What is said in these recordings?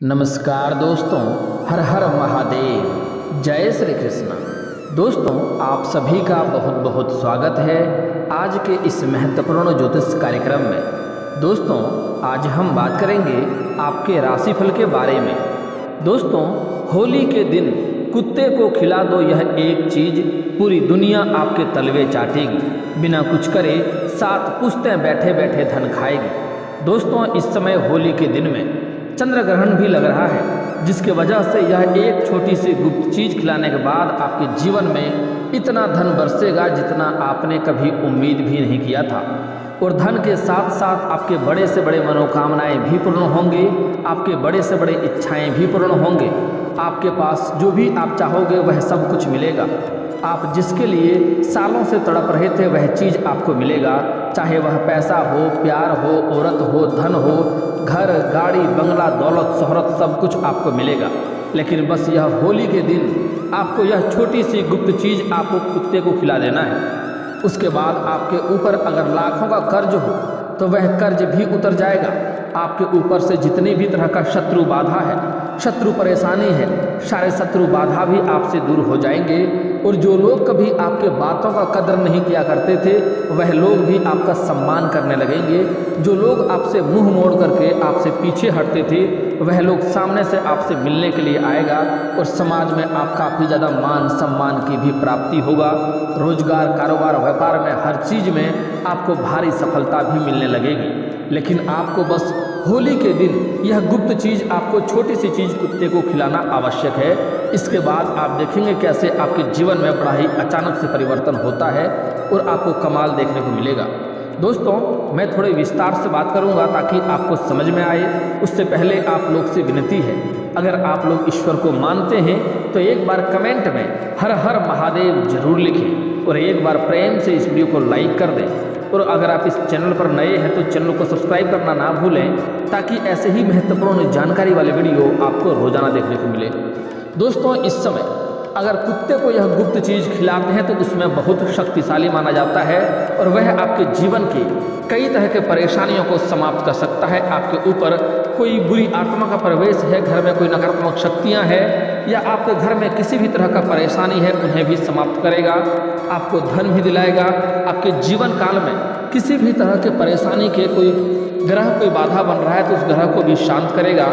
नमस्कार दोस्तों, हर हर महादेव, जय श्री कृष्ण। दोस्तों, आप सभी का बहुत बहुत स्वागत है आज के इस महत्वपूर्ण ज्योतिष कार्यक्रम में। दोस्तों, आज हम बात करेंगे आपके राशिफल के बारे में। दोस्तों, होली के दिन कुत्ते को खिला दो यह एक चीज़, पूरी दुनिया आपके तलवे चाटेगी, बिना कुछ करे 7 पुश्तें बैठे बैठे धन खाएगी। दोस्तों, इस समय होली के दिन में चंद्र ग्रहण भी लग रहा है, जिसके वजह से यह एक छोटी सी गुप्त चीज़ खिलाने के बाद आपके जीवन में इतना धन बरसेगा जितना आपने कभी उम्मीद भी नहीं किया था। और धन के साथ साथ आपके बड़े से बड़े मनोकामनाएं भी पूर्ण होंगे, आपके बड़े से बड़े इच्छाएं भी पूर्ण होंगे। आपके पास जो भी आप चाहोगे वह सब कुछ मिलेगा। आप जिसके लिए सालों से तड़प रहे थे वह चीज़ आपको मिलेगा, चाहे वह पैसा हो, प्यार हो, औरत हो, धन हो, घर, गाड़ी, बंगला, दौलत, शोहरत, सब कुछ आपको मिलेगा। लेकिन बस यह होली के दिन आपको यह छोटी सी गुप्त चीज़ आपको कुत्ते को खिला देना है। उसके बाद आपके ऊपर अगर लाखों का कर्ज हो तो वह कर्ज भी उतर जाएगा। आपके ऊपर से जितनी भी तरह का शत्रु बाधा है, शत्रु परेशानी है, सारे शत्रु बाधा भी आपसे दूर हो जाएंगे। और जो लोग कभी आपके बातों का कदर नहीं किया करते थे वह लोग भी आपका सम्मान करने लगेंगे। जो लोग आपसे मुंह मोड़ करके आपसे पीछे हटते थे वह लोग सामने से आपसे मिलने के लिए आएगा और समाज में आप काफ़ी ज़्यादा मान सम्मान की भी प्राप्ति होगा। रोजगार, कारोबार, व्यापार में, हर चीज़ में आपको भारी सफलता भी मिलने लगेगी। लेकिन आपको बस होली के दिन यह गुप्त चीज़, आपको छोटी सी चीज़ कुत्ते को खिलाना आवश्यक है। इसके बाद आप देखेंगे कैसे आपके जीवन में बड़ा ही अचानक से परिवर्तन होता है और आपको कमाल देखने को मिलेगा। दोस्तों, मैं थोड़े विस्तार से बात करूंगा ताकि आपको समझ में आए। उससे पहले आप लोग से विनती है, अगर आप लोग ईश्वर को मानते हैं तो एक बार कमेंट में हर हर महादेव जरूर लिखें और एक बार प्रेम से इस वीडियो को लाइक कर दें। और अगर आप इस चैनल पर नए हैं तो चैनल को सब्सक्राइब करना ना भूलें, ताकि ऐसे ही महत्वपूर्ण जानकारी वाले वीडियो आपको रोजाना देखने को मिले। दोस्तों, इस समय अगर कुत्ते को यह गुप्त चीज़ खिलाते हैं तो उसमें बहुत शक्तिशाली माना जाता है और वह आपके जीवन की कई तरह के परेशानियों को समाप्त कर सकता है। आपके ऊपर कोई बुरी आत्मा का प्रवेश है, घर में कोई नकारात्मक शक्तियां हैं या आपके घर में किसी भी तरह का परेशानी है उन्हें भी समाप्त करेगा, आपको धन भी दिलाएगा। आपके जीवन काल में किसी भी तरह के परेशानी के कोई ग्रह कोई बाधा बन रहा है तो उस ग्रह को भी शांत करेगा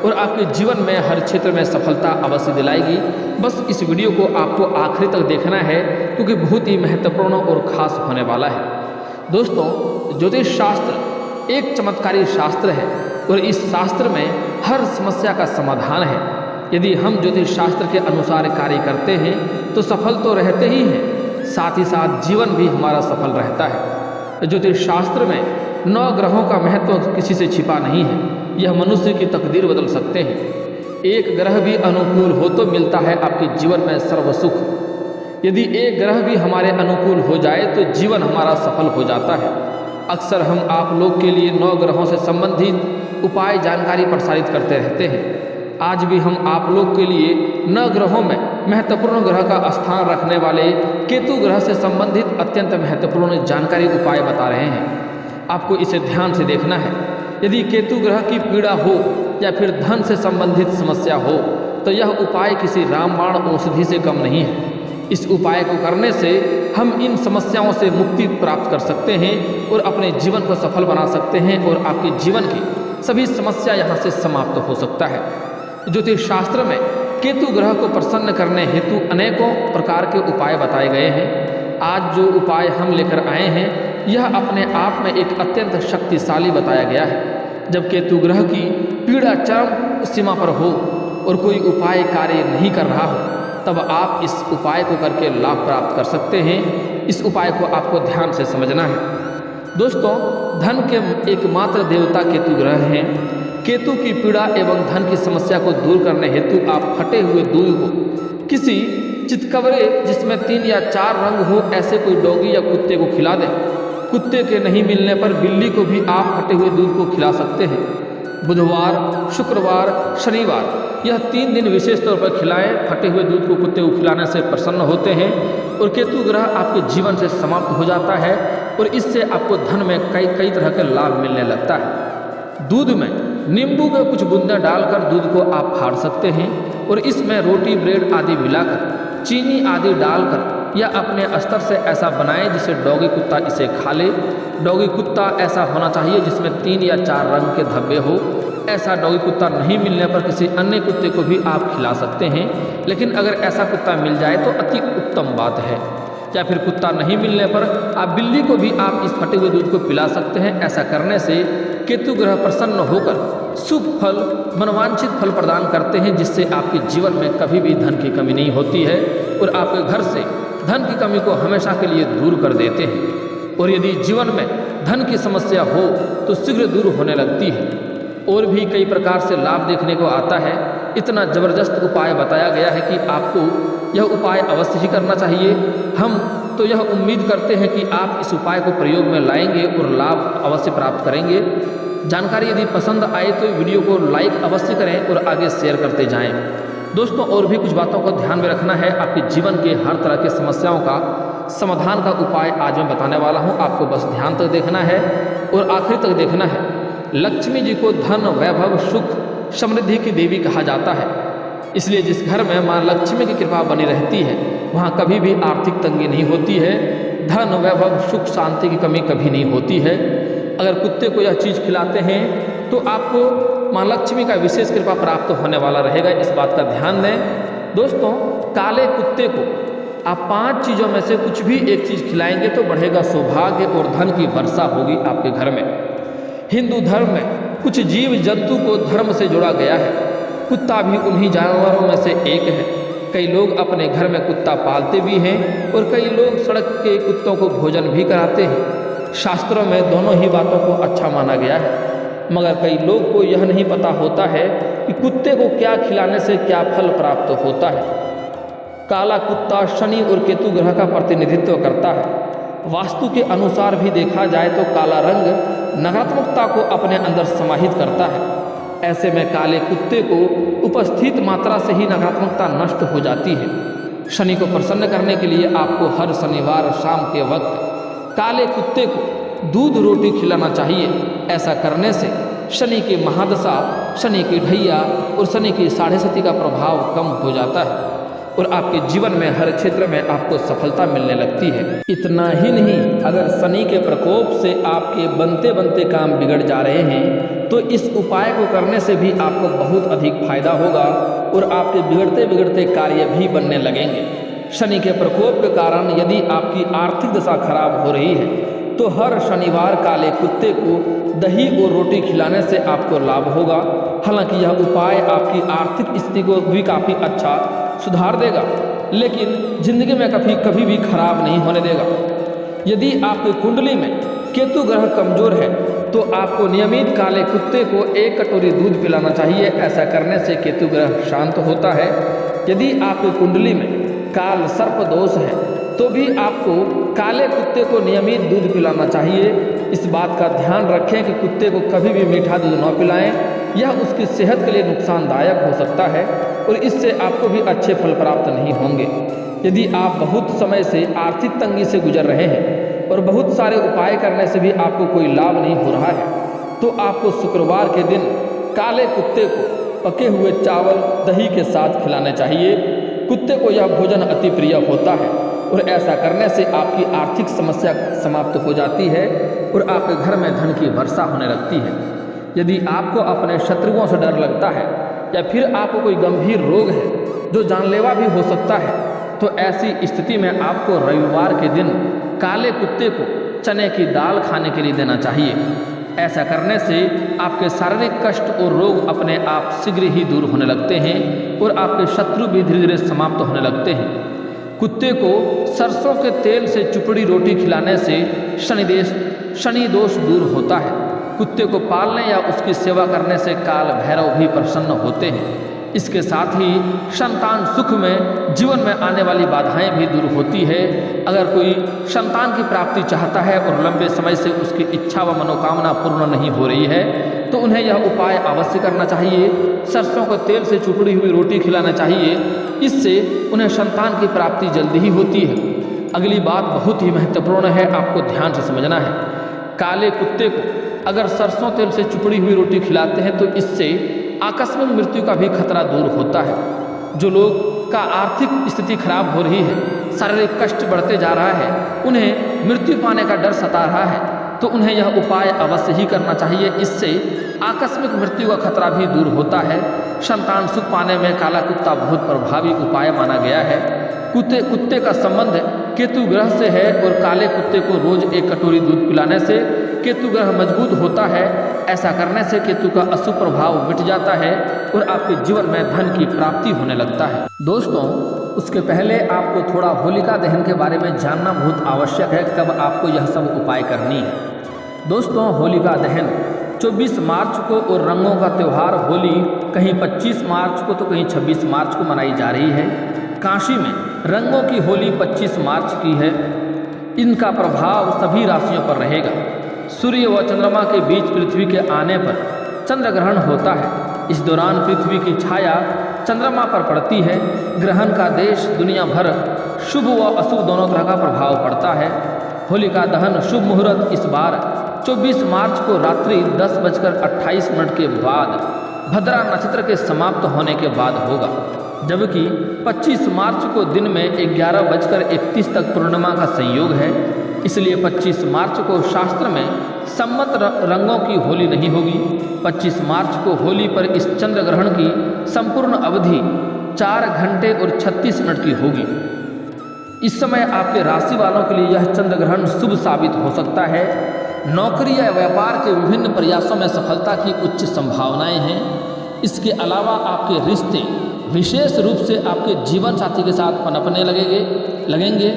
और आपके जीवन में हर क्षेत्र में सफलता अवश्य दिलाएगी। बस इस वीडियो को आपको आखिरी तक देखना है क्योंकि बहुत ही महत्वपूर्ण और खास होने वाला है। दोस्तों, ज्योतिष शास्त्र एक चमत्कारी शास्त्र है और इस शास्त्र में हर समस्या का समाधान है। यदि हम ज्योतिष शास्त्र के अनुसार कार्य करते हैं तो सफल तो रहते ही हैं, साथ ही साथ जीवन भी हमारा सफल रहता है। ज्योतिष शास्त्र में 9 ग्रहों का महत्व किसी से छिपा नहीं है। यह मनुष्य की तकदीर बदल सकते हैं। एक ग्रह भी अनुकूल हो तो मिलता है आपके जीवन में सर्व सुख। यदि एक ग्रह भी हमारे अनुकूल हो जाए तो जीवन हमारा सफल हो जाता है। अक्सर हम आप लोग के लिए 9 ग्रहों से संबंधित उपाय जानकारी प्रसारित करते रहते हैं। आज भी हम आप लोग के लिए 9 ग्रहों में महत्वपूर्ण ग्रह का स्थान रखने वाले केतु ग्रह से संबंधित अत्यंत महत्वपूर्ण जानकारी उपाय बता रहे हैं। आपको इसे ध्यान से देखना है। यदि केतु ग्रह की पीड़ा हो या फिर धन से संबंधित समस्या हो तो यह उपाय किसी रामबाण औषधि से कम नहीं है। इस उपाय को करने से हम इन समस्याओं से मुक्ति प्राप्त कर सकते हैं और अपने जीवन को सफल बना सकते हैं और आपके जीवन की सभी समस्या यहाँ से समाप्त हो सकता है। ज्योतिष शास्त्र में केतु ग्रह को प्रसन्न करने हेतु अनेकों प्रकार के उपाय बताए गए हैं। आज जो उपाय हम लेकर आए हैं यह अपने आप में एक अत्यंत शक्तिशाली बताया गया है। जब केतु ग्रह की पीड़ा चरम सीमा पर हो और कोई उपाय कार्य नहीं कर रहा हो तब आप इस उपाय को करके लाभ प्राप्त कर सकते हैं। इस उपाय को आपको ध्यान से समझना है। दोस्तों, धन के एकमात्र देवता केतु ग्रह हैं। केतु की पीड़ा एवं धन की समस्या को दूर करने हेतु आप फटे हुए दूध को किसी चितकबरे जिसमें 3 या 4 रंग हो ऐसे कोई डॉगी या कुत्ते को खिला दें। कुत्ते के नहीं मिलने पर बिल्ली को भी आप फटे हुए दूध को खिला सकते हैं। बुधवार, शुक्रवार, शनिवार यह 3 दिन विशेष तौर पर खिलाएं। फटे हुए दूध को कुत्ते को खिलाने से प्रसन्न होते हैं और केतु ग्रह आपके जीवन से समाप्त हो जाता है और इससे आपको धन में कई तरह के लाभ मिलने लगता है। दूध में नींबू के कुछ बूंदें डालकर दूध को आप फाड़ सकते हैं और इसमें रोटी ब्रेड आदि मिलाकर चीनी आदि डालकर या अपने स्तर से ऐसा बनाएं जिससे डॉगी कुत्ता इसे खा ले। डॉगी कुत्ता ऐसा होना चाहिए जिसमें 3 या 4 रंग के धब्बे हो। ऐसा डॉगी कुत्ता नहीं मिलने पर किसी अन्य कुत्ते को भी आप खिला सकते हैं, लेकिन अगर ऐसा कुत्ता मिल जाए तो अति उत्तम बात है। या फिर कुत्ता नहीं मिलने पर आप बिल्ली को भी आप इस फटे हुए दूध को पिला सकते हैं। ऐसा करने से केतु ग्रह प्रसन्न होकर शुभ फल, मनोवांछित फल प्रदान करते हैं, जिससे आपके जीवन में कभी भी धन की कमी नहीं होती है और आपके घर से धन की कमी को हमेशा के लिए दूर कर देते हैं। और यदि जीवन में धन की समस्या हो तो शीघ्र दूर होने लगती है। और भी कई प्रकार से लाभ देखने को आता है। इतना ज़बरदस्त उपाय बताया गया है कि आपको यह उपाय अवश्य ही करना चाहिए। हम तो यह उम्मीद करते हैं कि आप इस उपाय को प्रयोग में लाएंगे और लाभ अवश्य प्राप्त करेंगे। जानकारी यदि पसंद आए तो वीडियो को लाइक अवश्य करें और आगे शेयर करते जाएं। दोस्तों, और भी कुछ बातों को ध्यान में रखना है। आपके जीवन के हर तरह की समस्याओं का समाधान का उपाय आज मैं बताने वाला हूं। आपको बस ध्यान तक देखना है और आखिर तक देखना है। लक्ष्मी जी को धन, वैभव, सुख, समृद्धि की देवी कहा जाता है। इसलिए जिस घर में माँ लक्ष्मी की कृपा बनी रहती है वहाँ कभी भी आर्थिक तंगी नहीं होती है। धन, वैभव, सुख, शांति की कमी कभी नहीं होती है। अगर कुत्ते को यह चीज़ खिलाते हैं तो आपको माँ लक्ष्मी का विशेष कृपा प्राप्त होने वाला रहेगा। इस बात का ध्यान दें। दोस्तों, काले कुत्ते को आप 5 चीज़ों में से कुछ भी एक चीज़ खिलाएंगे तो बढ़ेगा सौभाग्य और धन की वर्षा होगी आपके घर में। हिंदू धर्म में कुछ जीव जंतु को धर्म से जोड़ा गया है। कुत्ता भी उन्हीं जानवरों में से एक है। कई लोग अपने घर में कुत्ता पालते भी हैं और कई लोग सड़क के कुत्तों को भोजन भी कराते हैं। शास्त्रों में दोनों ही बातों को अच्छा माना गया है, मगर कई लोग को यह नहीं पता होता है कि कुत्ते को क्या खिलाने से क्या फल प्राप्त होता है। काला कुत्ता शनि और केतु ग्रह का प्रतिनिधित्व करता है। वास्तु के अनुसार भी देखा जाए तो काला रंग नकारात्मकता को अपने अंदर समाहित करता है। ऐसे में काले कुत्ते को उपस्थित मात्रा से ही नकारात्मकता नष्ट हो जाती है। शनि को प्रसन्न करने के लिए आपको हर शनिवार शाम के वक्त काले कुत्ते को दूध रोटी खिलाना चाहिए। ऐसा करने से शनि की महादशा, शनि की ढैया और शनि की 7.5 का प्रभाव कम हो जाता है और आपके जीवन में हर क्षेत्र में आपको सफलता मिलने लगती है। इतना ही नहीं, अगर शनि के प्रकोप से आपके बनते बनते काम बिगड़ जा रहे हैं तो इस उपाय को करने से भी आपको बहुत अधिक फायदा होगा और आपके बिगड़ते बिगड़ते कार्य भी बनने लगेंगे। शनि के प्रकोप के कारण यदि आपकी आर्थिक दशा खराब हो रही है तो हर शनिवार काले कुत्ते को दही और रोटी खिलाने से आपको लाभ होगा। हालांकि यह उपाय आपकी आर्थिक स्थिति को भी काफ़ी अच्छा सुधार देगा, लेकिन जिंदगी में कभी भी खराब नहीं होने देगा। यदि आपकी कुंडली में केतु ग्रह कमजोर है तो आपको नियमित काले कुत्ते को 1 कटोरी दूध पिलाना चाहिए। ऐसा करने से केतु ग्रह शांत होता है। यदि आपकी कुंडली में काल सर्प दोष है तो भी आपको काले कुत्ते को नियमित दूध पिलाना चाहिए। इस बात का ध्यान रखें कि कुत्ते को कभी भी मीठा दूध न पिलाएं, यह उसकी सेहत के लिए नुकसानदायक हो सकता है और इससे आपको भी अच्छे फल प्राप्त नहीं होंगे। यदि आप बहुत समय से आर्थिक तंगी से गुजर रहे हैं और बहुत सारे उपाय करने से भी आपको कोई लाभ नहीं हो रहा है तो आपको शुक्रवार के दिन काले कुत्ते को पके हुए चावल दही के साथ खिलाने चाहिए। कुत्ते को यह भोजन अति प्रिय होता है और ऐसा करने से आपकी आर्थिक समस्या समाप्त हो जाती है और आपके घर में धन की वर्षा होने लगती है। यदि आपको अपने शत्रुओं से डर लगता है या फिर आपको कोई गंभीर रोग है जो जानलेवा भी हो सकता है तो ऐसी स्थिति में आपको रविवार के दिन काले कुत्ते को चने की दाल खाने के लिए देना चाहिए। ऐसा करने से आपके शारीरिक कष्ट और रोग अपने आप शीघ्र ही दूर होने लगते हैं और आपके शत्रु भी धीरे धीरे समाप्त होने लगते हैं। कुत्ते को सरसों के तेल से चुपड़ी रोटी खिलाने से शनि दोष दूर होता है। कुत्ते को पालने या उसकी सेवा करने से काल भैरव भी प्रसन्न होते हैं। इसके साथ ही संतान सुख में जीवन में आने वाली बाधाएं भी दूर होती है। अगर कोई संतान की प्राप्ति चाहता है और लंबे समय से उसकी इच्छा व मनोकामना पूर्ण नहीं हो रही है तो उन्हें यह उपाय अवश्य करना चाहिए। सरसों के तेल से चुपड़ी हुई रोटी खिलाना चाहिए। इससे उन्हें संतान की प्राप्ति जल्दी ही होती है। अगली बात बहुत ही महत्वपूर्ण है, आपको ध्यान से समझना है। काले कुत्ते को अगर सरसों तेल से चुपड़ी हुई रोटी खिलाते हैं तो इससे आकस्मिक मृत्यु का भी खतरा दूर होता है। जो लोग का आर्थिक स्थिति खराब हो रही है, शारीरिक कष्ट बढ़ते जा रहा है, उन्हें मृत्यु पाने का डर सता रहा है, तो उन्हें यह उपाय अवश्य ही करना चाहिए। इससे आकस्मिक मृत्यु का खतरा भी दूर होता है। संतान सुख पाने में काला कुत्ता बहुत प्रभावी उपाय माना गया है। कुत्ते का संबंध केतु ग्रह से है और काले कुत्ते को रोज एक कटोरी दूध पिलाने से केतु ग्रह मजबूत होता है। ऐसा करने से केतु का अशुभ प्रभाव मिट जाता है और आपके जीवन में धन की प्राप्ति होने लगता है। दोस्तों, उसके पहले आपको थोड़ा होलिका दहन के बारे में जानना बहुत आवश्यक है, कब आपको यह सब उपाय करनी है। दोस्तों, होलिका दहन 24 मार्च को और रंगों का त्यौहार होली कहीं 25 मार्च को तो कहीं 26 मार्च को मनाई जा रही है। काशी में रंगों की होली 25 मार्च की है। इनका प्रभाव सभी राशियों पर रहेगा। सूर्य व चंद्रमा के बीच पृथ्वी के आने पर चंद्र ग्रहण होता है। इस दौरान पृथ्वी की छाया चंद्रमा पर पड़ती है। ग्रहण का देश दुनिया भर शुभ व अशुभ दोनों तरह का प्रभाव पड़ता है। होलिका दहन शुभ मुहूर्त इस बार 24 मार्च को रात्रि 10:28 के बाद भद्रा नक्षत्र के समाप्त होने के बाद होगा, जबकि 25 मार्च को दिन में 11:31 तक पूर्णिमा का संयोग है। इसलिए 25 मार्च को शास्त्र में सम्मत रंगों की होली नहीं होगी। 25 मार्च को होली पर इस चंद्र ग्रहण की संपूर्ण अवधि 4 घंटे और 36 मिनट की होगी। इस समय आपके राशि वालों के लिए यह चंद्र ग्रहण शुभ साबित हो सकता है। नौकरी या व्यापार के विभिन्न प्रयासों में सफलता की उच्च संभावनाएं हैं। इसके अलावा आपके रिश्ते विशेष रूप से आपके जीवन साथी के साथ पनपने लगेंगे।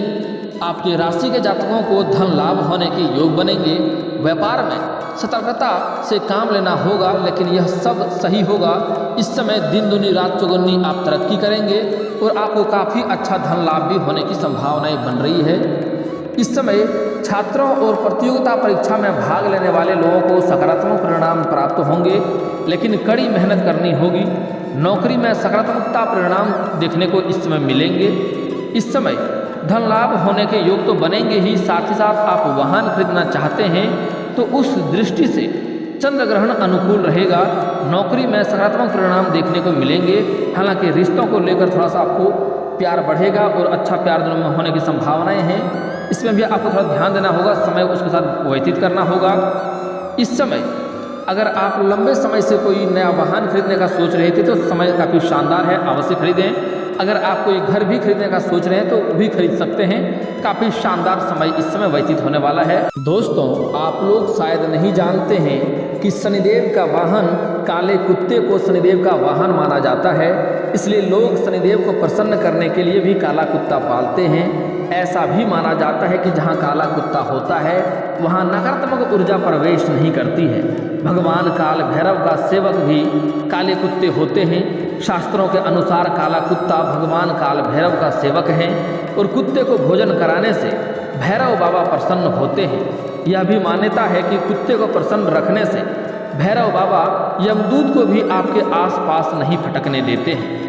आपके राशि के जातकों को धन लाभ होने के योग बनेंगे। व्यापार में सतर्कता से काम लेना होगा, लेकिन यह सब सही होगा। इस समय दिन दुनी रात चौगुनी आप तरक्की करेंगे और आपको काफ़ी अच्छा धन लाभ भी होने की संभावनाएं बन रही है। इस समय छात्रों और प्रतियोगिता परीक्षा में भाग लेने वाले लोगों को सकारात्मक परिणाम प्राप्त होंगे, लेकिन कड़ी मेहनत करनी होगी। नौकरी में सकारात्मकता परिणाम देखने को इस समय मिलेंगे। इस समय धन लाभ होने के योग तो बनेंगे ही, साथ ही साथ आप वाहन खरीदना चाहते हैं तो उस दृष्टि से चंद्र ग्रहण अनुकूल रहेगा। नौकरी में सकारात्मक परिणाम देखने को मिलेंगे। हालांकि रिश्तों को लेकर थोड़ा सा आपको प्यार बढ़ेगा और अच्छा प्यार दोनों में होने की संभावनाएं हैं। इसमें भी आपको थोड़ा ध्यान देना होगा, समय उसके साथ व्यतीत करना होगा। इस समय अगर आप लंबे समय से कोई नया वाहन खरीदने का सोच रहे थे तो समय काफ़ी शानदार है, अवश्य खरीदें। अगर आप कोई घर भी खरीदने का सोच रहे हैं तो भी खरीद सकते हैं। काफ़ी शानदार समय इस समय व्यतीत होने वाला है। दोस्तों, आप लोग शायद नहीं जानते हैं कि शनिदेव का वाहन काले कुत्ते को शनिदेव का वाहन माना जाता है। इसलिए लोग शनिदेव को प्रसन्न करने के लिए भी काला कुत्ता पालते हैं। ऐसा भी माना जाता है कि जहाँ काला कुत्ता होता है वहाँ नकारात्मक ऊर्जा प्रवेश नहीं करती है। भगवान काल भैरव का सेवक भी काले कुत्ते होते हैं। शास्त्रों के अनुसार काला कुत्ता भगवान काल भैरव का सेवक है और कुत्ते को भोजन कराने से भैरव बाबा प्रसन्न होते हैं। यह भी मान्यता है कि कुत्ते को प्रसन्न रखने से भैरव बाबा यमदूत को भी आपके आसपास नहीं फटकने देते हैं।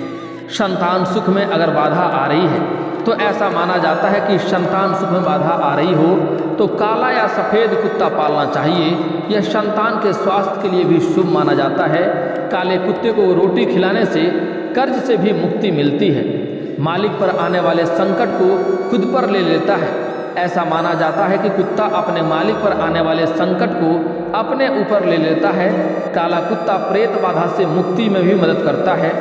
संतान सुख में अगर बाधा आ रही है तो ऐसा माना जाता है कि संतान सुख में बाधा आ रही हो तो काला या सफ़ेद कुत्ता पालना चाहिए। यह संतान के स्वास्थ्य के लिए भी शुभ माना जाता है। काले कुत्ते को रोटी खिलाने से कर्ज से भी मुक्ति मिलती है। मालिक पर आने वाले संकट को खुद पर ले लेता है। ऐसा माना जाता है कि कुत्ता अपने मालिक पर आने वाले संकट को अपने ऊपर ले लेता है। काला कुत्ता प्रेत बाधा से मुक्ति में भी मदद करता है,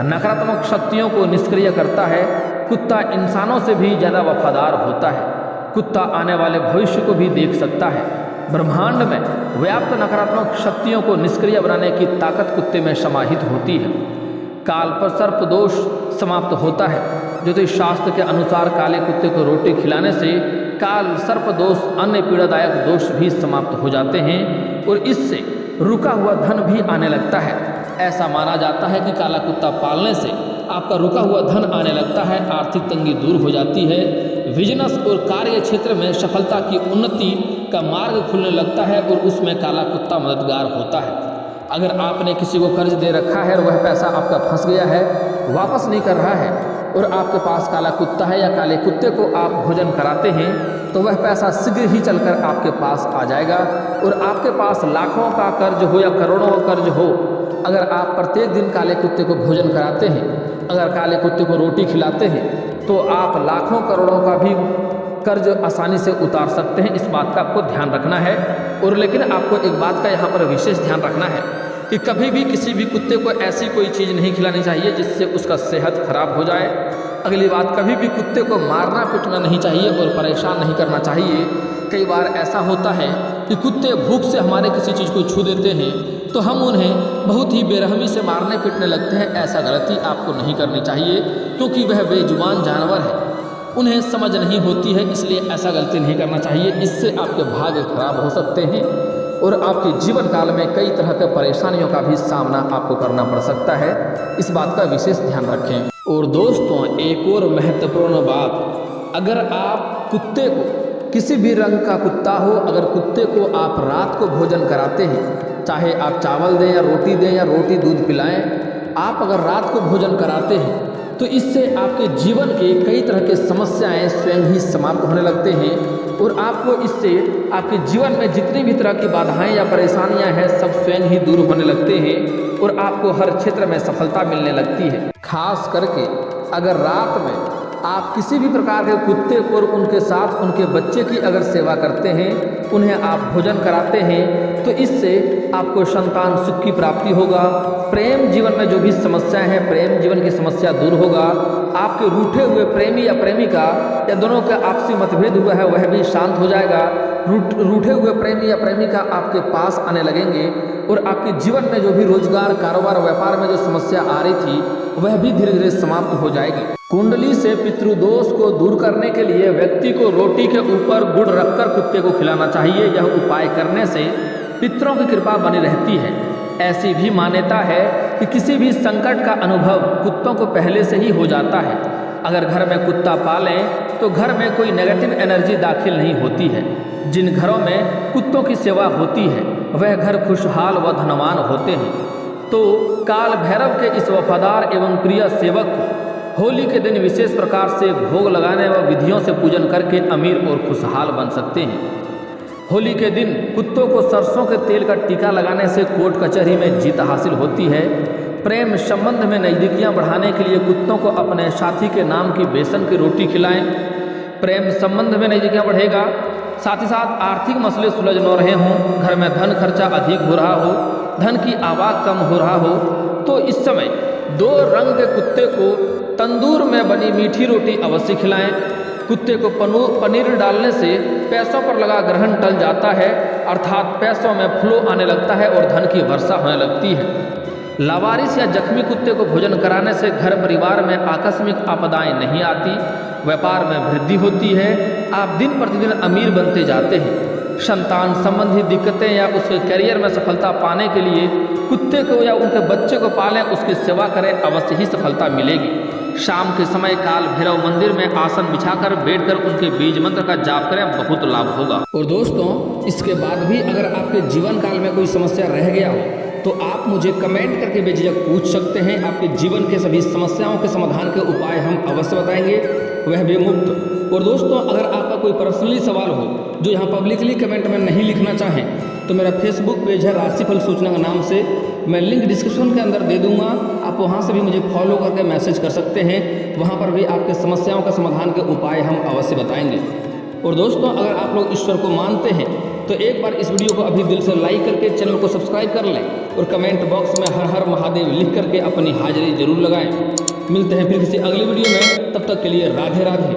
नकारात्मक शक्तियों को निष्क्रिय करता है। कुत्ता इंसानों से भी ज़्यादा वफादार होता है। कुत्ता आने वाले भविष्य को भी देख सकता है। ब्रह्मांड में व्याप्त नकारात्मक शक्तियों को निष्क्रिय बनाने की ताकत कुत्ते में समाहित होती है। काल पर सर्प दोष समाप्त होता है। ज्योतिष शास्त्र के अनुसार काले कुत्ते को रोटी खिलाने से काल सर्प दोष अन्य पीड़ादायक दोष भी समाप्त हो जाते हैं और इससे रुका हुआ धन भी आने लगता है। ऐसा माना जाता है कि काला कुत्ता पालने से आपका रुका हुआ धन आने लगता है, आर्थिक तंगी दूर हो जाती है, बिजनेस और कार्य क्षेत्र में सफलता की उन्नति का मार्ग खुलने लगता है और उसमें काला कुत्ता मददगार होता है। अगर आपने किसी को कर्ज दे रखा है और वह पैसा आपका फंस गया है, वापस नहीं कर रहा है, और आपके पास काला कुत्ता है या काले कुत्ते को आप भोजन कराते हैं, तो वह पैसा शीघ्र ही चलकर आपके पास आ जाएगा। और आपके पास लाखों का कर्ज हो या करोड़ों का कर्ज हो, अगर आप प्रत्येक दिन काले कुत्ते को भोजन कराते हैं, अगर काले कुत्ते को रोटी खिलाते हैं, तो आप लाखों करोड़ों का भी कर्ज आसानी से उतार सकते हैं। इस बात का आपको ध्यान रखना है। और लेकिन आपको एक बात का यहाँ पर विशेष ध्यान रखना है कि कभी भी किसी भी कुत्ते को ऐसी कोई चीज़ नहीं खिलानी चाहिए जिससे उसका सेहत खराब हो जाए। अगली बात, कभी भी कुत्ते को मारना पीटना नहीं चाहिए और परेशान नहीं करना चाहिए। कई बार ऐसा होता है कि कुत्ते भूख से हमारे किसी चीज़ को छू देते हैं तो हम उन्हें बहुत ही बेरहमी से मारने पीटने लगते हैं। ऐसा गलती आपको नहीं करनी चाहिए, क्योंकि वह बेजुबान जानवर है, उन्हें समझ नहीं होती है, इसलिए ऐसा गलती नहीं करना चाहिए। इससे आपके भाग्य खराब हो सकते हैं और आपके जीवन काल में कई तरह के परेशानियों का भी सामना आपको करना पड़ सकता है। इस बात का विशेष ध्यान रखें। और दोस्तों, एक और महत्वपूर्ण बात, अगर आप कुत्ते को, किसी भी रंग का कुत्ता हो, अगर कुत्ते को आप रात को भोजन कराते हैं, चाहे आप चावल दें या रोटी दें या रोटी दूध पिलाएं, आप अगर रात को भोजन कराते हैं तो इससे आपके जीवन के कई तरह के समस्याएं स्वयं ही समाप्त होने लगते हैं और आपको इससे आपके जीवन में जितनी भी तरह की बाधाएं या परेशानियां हैं सब स्वयं ही दूर होने लगते हैं और आपको हर क्षेत्र में सफलता मिलने लगती है। खास करके अगर रात में आप किसी भी प्रकार के कुत्ते को और उनके साथ उनके बच्चे की अगर सेवा करते हैं, उन्हें आप भोजन कराते हैं, तो इससे आपको संतान सुख की प्राप्ति होगा। प्रेम जीवन में जो भी समस्याएं हैं, प्रेम जीवन की समस्या दूर होगा। आपके रूठे हुए प्रेमी या प्रेमिका या दोनों का आपसी मतभेद हुआ है वह भी शांत हो जाएगा। रूठे हुए प्रेमी या प्रेमिका आपके पास आने लगेंगे और आपके जीवन में जो भी रोजगार, कारोबार, व्यापार में जो समस्या आ रही थी वह भी धीरे धीरे समाप्त हो जाएगी। कुंडली से पितृदोष को दूर करने के लिए व्यक्ति को रोटी के ऊपर गुड़ रखकर कुत्ते को खिलाना चाहिए। यह उपाय करने से पितरों की कृपा बनी रहती है। ऐसी भी मान्यता है कि किसी भी संकट का अनुभव कुत्तों को पहले से ही हो जाता है। अगर घर में कुत्ता पालें तो घर में कोई नेगेटिव एनर्जी दाखिल नहीं होती है। जिन घरों में कुत्तों की सेवा होती है वह घर खुशहाल व धनवान होते हैं। तो काल भैरव के इस वफादार एवं प्रिय सेवक को होली के दिन विशेष प्रकार से भोग लगाने व विधियों से पूजन करके अमीर और खुशहाल बन सकते हैं। होली के दिन कुत्तों को सरसों के तेल का टीका लगाने से कोर्ट कचहरी में जीत हासिल होती है। प्रेम संबंध में नज़दीकियां बढ़ाने के लिए कुत्तों को अपने साथी के नाम की बेसन की रोटी खिलाएं। प्रेम संबंध में नज़दीकियां बढ़ेगा। साथ ही साथ आर्थिक मसले सुलझ न रहे हों, घर में धन खर्चा अधिक हो रहा हो, धन की आवक कम हो रहा हो, तो इस समय 2 रंग के कुत्ते को तंदूर में बनी मीठी रोटी अवश्य खिलाएं। कुत्ते को पनीर डालने से पैसों पर लगा ग्रहण टल जाता है, अर्थात पैसों में फ्लो आने लगता है और धन की वर्षा होने लगती है। लावारिस या जख्मी कुत्ते को भोजन कराने से घर परिवार में आकस्मिक आपदाएं नहीं आती, व्यापार में वृद्धि होती है, आप दिन प्रतिदिन अमीर बनते जाते हैं। संतान संबंधी दिक्कतें या उसके करियर में सफलता पाने के लिए कुत्ते को या उनके बच्चे को पालें, उसकी सेवा करें, अवश्य ही सफलता मिलेगी। शाम के समय काल भैरव मंदिर में आसन बिछाकर बैठकर उनके बीज मंत्र का जाप करें, बहुत लाभ होगा। और दोस्तों, इसके बाद भी अगर आपके जीवन काल में कोई समस्या रह गया हो तो आप मुझे कमेंट करके बेझिझक पूछ सकते हैं। आपके जीवन के सभी समस्याओं के समाधान के उपाय हम अवश्य बताएंगे, वह भी मुफ्त। और दोस्तों, अगर आपका कोई पर्सनली सवाल हो जो यहाँ पब्लिकली कमेंट में नहीं लिखना चाहें तो मेरा फेसबुक पेज है राशिफल सूचना के नाम से, मैं लिंक डिस्क्रिप्शन के अंदर दे दूंगा, आप वहाँ से भी मुझे फॉलो करके मैसेज कर सकते हैं। वहाँ पर भी आपके समस्याओं का समाधान के उपाय हम अवश्य बताएंगे। और दोस्तों, अगर आप लोग ईश्वर को मानते हैं तो एक बार इस वीडियो को अभी दिल से लाइक करके चैनल को सब्सक्राइब कर लें और कमेंट बॉक्स में हर हर महादेव लिख करके अपनी हाजिरी जरूर लगाएं। मिलते हैं फिर किसी अगली वीडियो में, तब तक के लिए राधे राधे।